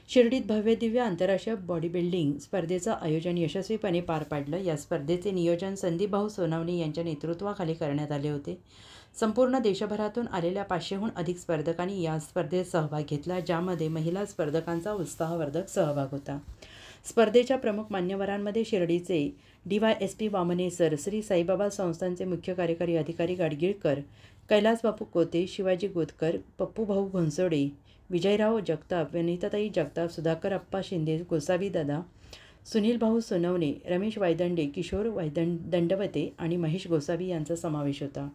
शिर्डीत भव्य दिव्य आंतरराष्ट्रीय बॉडी बिल्डिंग स्पर्धेचं आयोजन यशस्वीपणे पार पाडलं। या स्पर्धेचे नियोजन संदीप भाऊ सोनवणे यांच्या नेतृत्वाखाली करण्यात आले होते। संपूर्ण देशभरातून आलेल्या 500हून अधिक स्पर्धकांनी या स्पर्धेत सहभाग घेतला, ज्यामध्ये महिला स्पर्धकांचा उत्साहवर्धक सहभाग होता। स्पर्धेच्या प्रमुख मान्यवरांमध्ये शिर्डीचे DYSP वामने सर, श्री साईबाबा संस्थानचे मुख्य कार्यकारी अधिकारी गाडगीळकर, कैलास बापू कोते, शिवाजी गोतकर, पप्पू भाऊ घोंसोडे, विजयराव जगताप, वनिताताई जगताप, सुधाकर अप्पा शिंदे, गोसावी दादा, सुनील भाऊ सोनवणे, रमेश वायदंडे, किशोर दंडवते आणि महेश गोसावी यांचा समावेश होता।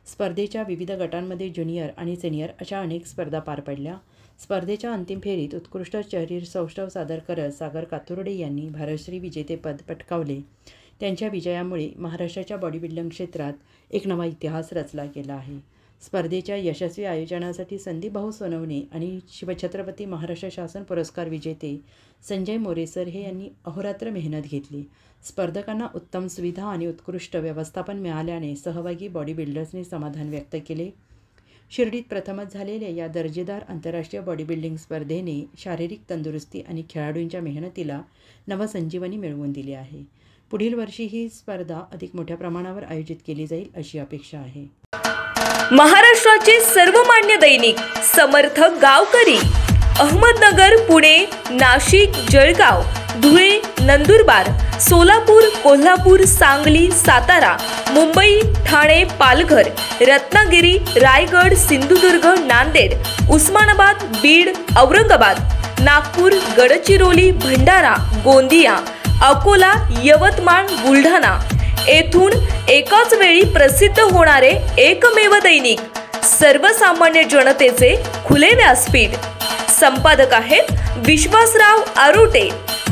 स्पर्धेच्या विविध गटांमध्ये ज्युनियर आणि सिनियर अशा अनेक स्पर्धा पार पडल्या। स्पर्धेच्या अंतिम फेरीत उत्कृष्ट शरीर सौष्ठव सादर करत सागर कातुर्डे यांनी भारतश्री विजेतेपद पटकावले। त्यांच्या विजयामुळे महाराष्ट्राच्या बॉडी बिल्डिंग क्षेत्रात एक नवा इतिहास रचला गेला आहे। स्पर्धेच्या यशस्वी आयोजनासाठी संदीप भाऊ सोनवणे आणि शिवछत्रपती महाराष्ट्र शासन पुरस्कार विजेते संजय मोरेसर हे यांनी अहोरात्र मेहनत घेतली। स्पर्धकांना उत्तम सुविधा आणि उत्कृष्ट व्यवस्थापन मिळाल्याने सहभागी बॉडी बिल्डर्सनी समाधान व्यक्त केले। शिर्डीत प्रथमच झालेल्या या दर्जेदार आंतरराष्ट्रीय बॉडी बिल्डिंग स्पर्धेने शारीरिक तंदुरुस्ती आणि खेळाडूंच्या मेहनतीला नवसंजीवनी मिळवून दिली आहे। पुढील वर्षी ही स्पर्धा अधिक मोठ्या प्रमाणावर आयोजित केली जाईल अशी अपेक्षा आहे। महाराष्ट्राचे सर्वमान्य दैनिक समर्थ गावकरी अहमदनगर, पुणे, नाशिक, जळगाव, धुळे, नंदुरबार, सोलापूर, कोल्हापूर, सांगली, सातारा, मुंबई, ठाणे, पालघर, रत्नागिरी, रायगड, सिंधुदुर्ग, नांदेड, उस्मानाबाद, बीड, औरंगाबाद, नागपूर, गडचिरोली, भंडारा, गोंदिया, अकोला, यवतमाळ, बुलढाणा येथून एकाच वेळी प्रसिद्ध होणारे एकमेव दैनिक, सर्वसामान्य जनतेचे खुले व्यासपीठ। संपादक आहेत विश्वासराव आरोटे।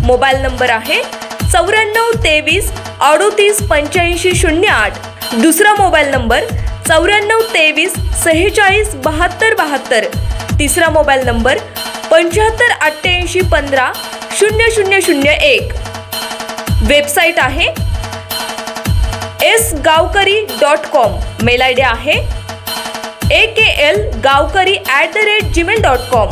मोबाईल नंबर आहे 9423 38 85 08। दुसरा मोबाईल नंबर 9423 46 72 72। तिसरा मोबाईल नंबर 75 88 15 0001। वेबसाईट आहे sgavkari.com। मेल आयडी आहे aklgavkari@gmail.com।